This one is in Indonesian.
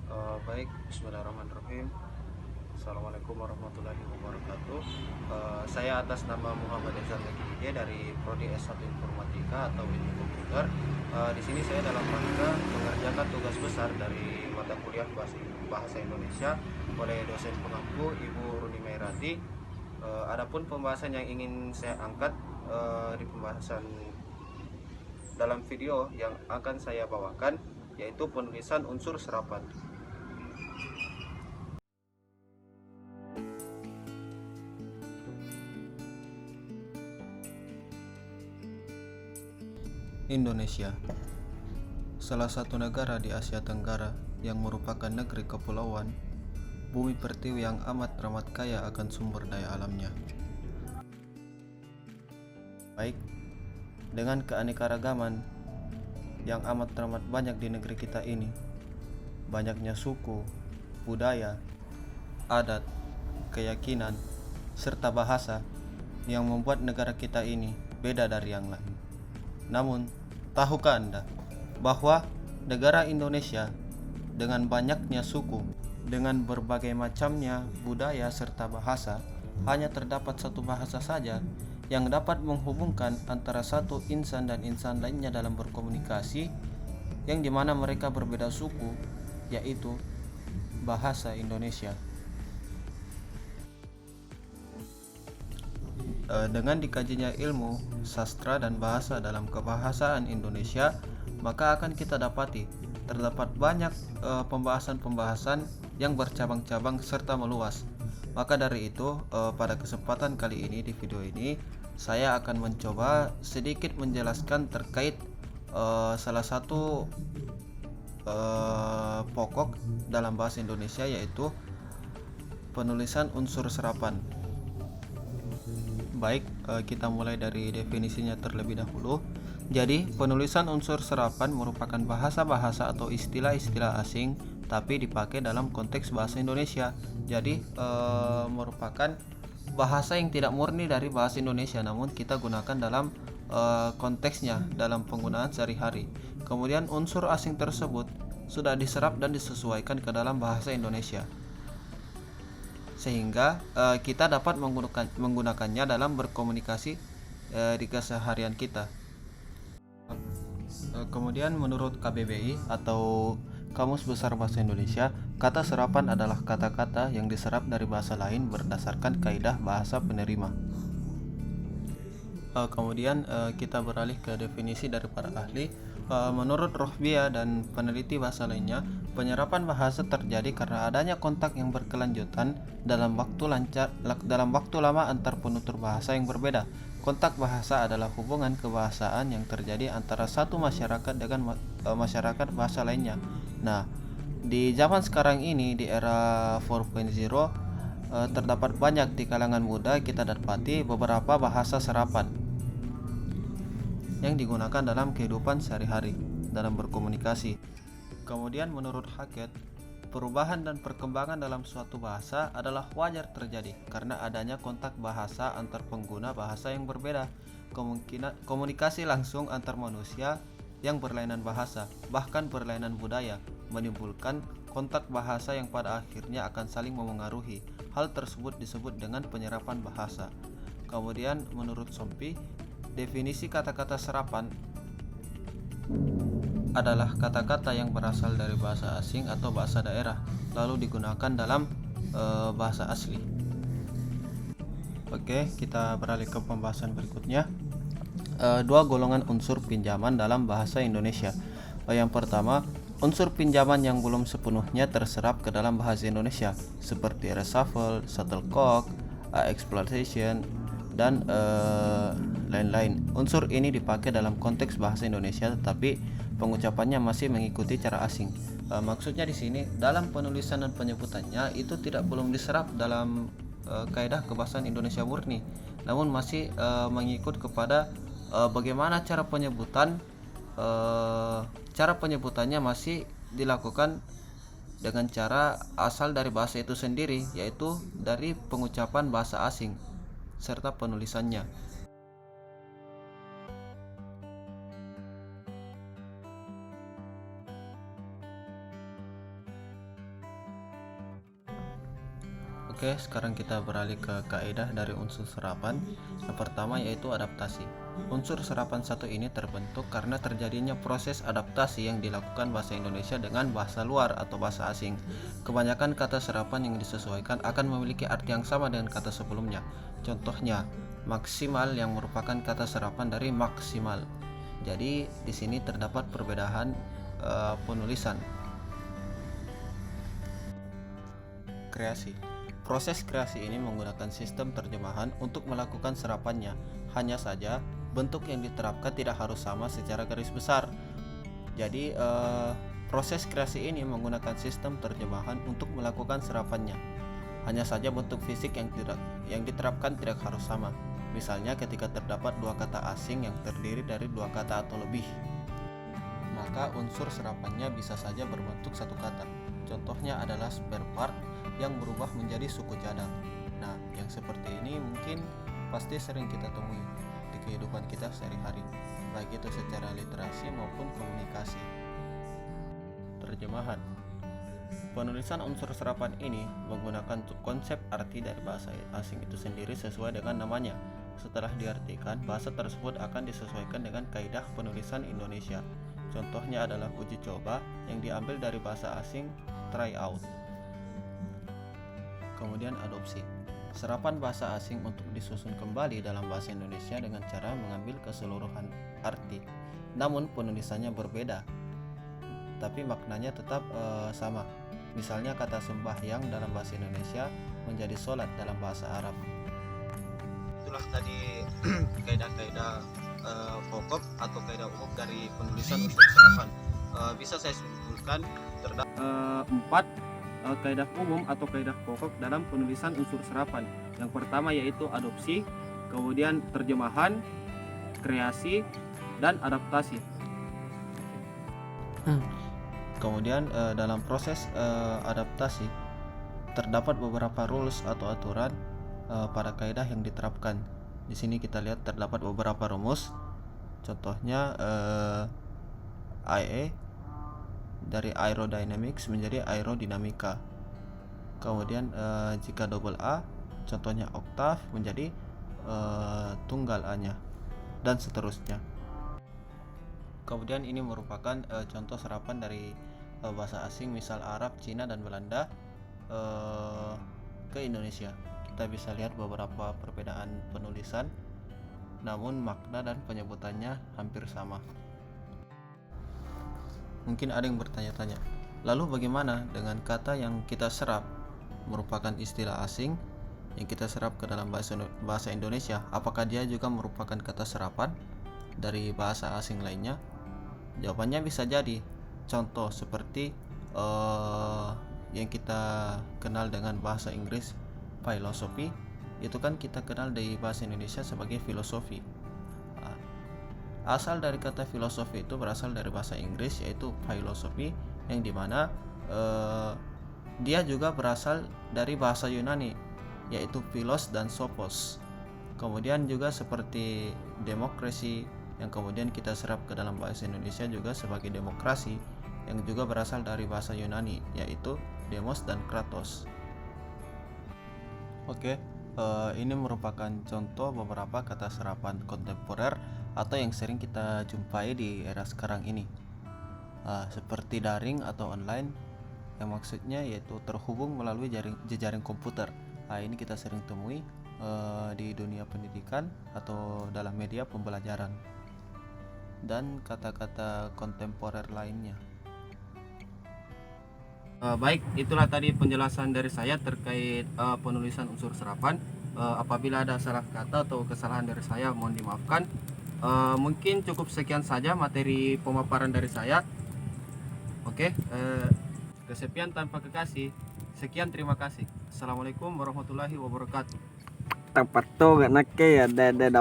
Baik, bismillahirrahmanirrahim. Assalamualaikum warahmatullahi wabarakatuh. Saya atas nama Muhammad Ezan Megidie dari Prodi S1 Informatika atau Ilmu Komputer. Di sini saya dalam rangka mengerjakan tugas besar dari mata kuliah Bahasa Indonesia oleh dosen pengampu Ibu Runi Mairati. Adapun pembahasan yang ingin saya angkat di pembahasan dalam video yang akan saya bawakan, yaitu penulisan unsur serapan. Indonesia, salah satu negara di Asia Tenggara yang merupakan negeri kepulauan, bumi pertiwi yang amat kaya akan sumber daya alamnya. Baik, dengan keanekaragaman yang amat banyak di negeri kita ini, banyaknya suku, budaya, adat, keyakinan, serta bahasa yang membuat negara kita ini beda dari yang lain. Namun, tahukah Anda bahwa negara Indonesia dengan banyaknya suku, dengan berbagai macamnya budaya serta bahasa, hanya terdapat satu bahasa saja yang dapat menghubungkan antara satu insan dan insan lainnya dalam berkomunikasi, yang dimana mereka berbeda suku, yaitu bahasa Indonesia. Dengan dikajinya ilmu, sastra, dan bahasa dalam kebahasaan Indonesia, maka akan kita dapati terdapat banyak pembahasan-pembahasan yang bercabang-cabang serta meluas. Maka dari itu, pada kesempatan kali ini di video ini, saya akan mencoba sedikit menjelaskan terkait salah satu pokok dalam bahasa Indonesia, yaitu penulisan unsur serapan. Baik, kita mulai dari definisinya terlebih dahulu. Jadi, penulisan unsur serapan merupakan bahasa-bahasa atau istilah-istilah asing tapi dipakai dalam konteks bahasa Indonesia. Jadi, merupakan bahasa yang tidak murni dari bahasa Indonesia, namun kita gunakan dalam konteksnya dalam penggunaan sehari-hari. Kemudian unsur asing tersebut sudah diserap dan disesuaikan ke dalam bahasa Indonesia, sehingga kita dapat menggunakannya dalam berkomunikasi di keseharian kita. Kemudian menurut KBBI atau Kamus Besar Bahasa Indonesia, kata serapan adalah kata-kata yang diserap dari bahasa lain berdasarkan kaidah bahasa penerima. Kemudian kita beralih ke definisi dari para ahli. Menurut Rohbia dan peneliti bahasa lainnya, penyerapan bahasa terjadi karena adanya kontak yang berkelanjutan dalam waktu lama antar penutur bahasa yang berbeda. Kontak bahasa adalah hubungan kebahasaan yang terjadi antara satu masyarakat dengan masyarakat bahasa lainnya. Nah, di zaman sekarang ini, di era 4.0, terdapat banyak di kalangan muda kita dapati beberapa bahasa serapan yang digunakan dalam kehidupan sehari-hari dalam berkomunikasi. Kemudian menurut Hackett, perubahan dan perkembangan dalam suatu bahasa adalah wajar terjadi karena adanya kontak bahasa antar pengguna bahasa yang berbeda. Komunikasi langsung antar manusia yang berlainan bahasa, bahkan berlainan budaya, menimbulkan kontak bahasa yang pada akhirnya akan saling memengaruhi. Hal tersebut disebut dengan penyerapan bahasa. Kemudian menurut Sompi, definisi kata-kata serapan adalah kata-kata yang berasal dari bahasa asing atau bahasa daerah lalu digunakan dalam bahasa asli. Oke, kita beralih ke pembahasan berikutnya. Dua golongan unsur pinjaman dalam bahasa Indonesia. Yang pertama, unsur pinjaman yang belum sepenuhnya terserap ke dalam bahasa Indonesia, seperti reshuffle, shuttlecock, exploitation, dan lain-lain. Unsur ini dipakai dalam konteks bahasa Indonesia, tetapi pengucapannya masih mengikuti cara asing. Maksudnya di sini dalam penulisan dan penyebutannya itu belum diserap dalam kaidah kebahasaan Indonesia murni, namun masih mengikut kepada bagaimana cara penyebutan. Cara penyebutannya masih dilakukan dengan cara asal dari bahasa itu sendiri, yaitu dari pengucapan bahasa asing serta penulisannya. Oke, sekarang kita beralih ke kaidah dari unsur serapan. Yang pertama yaitu adaptasi. Unsur serapan satu ini terbentuk karena terjadinya proses adaptasi yang dilakukan bahasa Indonesia dengan bahasa luar atau bahasa asing. Kebanyakan kata serapan yang disesuaikan akan memiliki arti yang sama dengan kata sebelumnya. Contohnya, maksimal yang merupakan kata serapan dari maksimal. Jadi di sini terdapat perbedaan penulisan. Kreasi. Proses kreasi ini menggunakan sistem terjemahan untuk melakukan serapannya. Hanya saja bentuk yang diterapkan tidak harus sama secara garis besar. Jadi proses kreasi ini menggunakan sistem terjemahan untuk melakukan serapannya. Hanya saja bentuk fisik yang diterapkan tidak harus sama. Misalnya ketika terdapat dua kata asing yang terdiri dari dua kata atau lebih, maka unsur serapannya bisa saja berbentuk satu kata. Contohnya adalah spare part yang berubah menjadi suku cadang. Nah, yang seperti ini mungkin pasti sering kita temui di kehidupan kita sehari-hari, baik itu secara literasi maupun komunikasi. Terjemahan. Penulisan unsur serapan ini menggunakan konsep arti dari bahasa asing itu sendiri sesuai dengan namanya. Setelah diartikan, bahasa tersebut akan disesuaikan dengan kaidah penulisan Indonesia. Contohnya adalah uji coba yang diambil dari bahasa asing try out. Kemudian adopsi. Serapan bahasa asing untuk disusun kembali dalam bahasa Indonesia dengan cara mengambil keseluruhan arti. Namun penulisannya berbeda, tapi maknanya tetap sama. Misalnya kata sembahyang dalam bahasa Indonesia menjadi sholat dalam bahasa Arab. Itulah tadi kaidah-kaidah pokok atau kaidah umum dari penulisan unsur serapan. Bisa saya simpulkan terdapat 4 kaidah umum atau kaidah pokok dalam penulisan unsur serapan. Yang pertama yaitu adopsi, kemudian terjemahan, kreasi, dan adaptasi. Kemudian dalam proses adaptasi terdapat beberapa rules atau aturan pada kaidah yang diterapkan. Di sini kita lihat terdapat beberapa rumus. Contohnya IE dari aerodynamics menjadi aerodinamika. Kemudian jika double A, contohnya oktav menjadi tunggal A-nya, dan seterusnya. Kemudian ini merupakan contoh serapan dari bahasa asing, misal Arab, Cina, dan Belanda ke Indonesia. Kita bisa lihat beberapa perbedaan penulisan, namun makna dan penyebutannya hampir sama. Mungkin ada yang bertanya-tanya, lalu bagaimana dengan kata yang kita serap merupakan istilah asing yang kita serap ke dalam bahasa Indonesia? Apakah dia juga merupakan kata serapan dari bahasa asing lainnya? Jawabannya bisa jadi. Contoh seperti yang kita kenal dengan bahasa Inggris philosophy, itu kan kita kenal dari bahasa Indonesia sebagai filosofi. Asal dari kata filosofi itu berasal dari bahasa Inggris, yaitu philosophy, yang dimana dia juga berasal dari bahasa Yunani, yaitu philos dan sophos. Kemudian juga seperti demokrasi, yang kemudian kita serap ke dalam bahasa Indonesia juga sebagai demokrasi, yang juga berasal dari bahasa Yunani, yaitu demos dan kratos. Oke, ini merupakan contoh beberapa kata serapan kontemporer atau yang sering kita jumpai di era sekarang ini, seperti daring atau online, yang maksudnya yaitu terhubung melalui jejaring komputer. Ini kita sering temui di dunia pendidikan atau dalam media pembelajaran, dan kata-kata kontemporer lainnya. Baik, itulah tadi penjelasan dari saya terkait penulisan unsur serapan. Apabila ada salah kata atau kesalahan dari saya, mohon dimaafkan. Mungkin cukup sekian saja materi pemaparan dari saya. Oke, kesepian tanpa kekasih. Sekian, terima kasih. Assalamualaikum warahmatullahi wabarakatuh. Tepat tuh gak nake ya, dada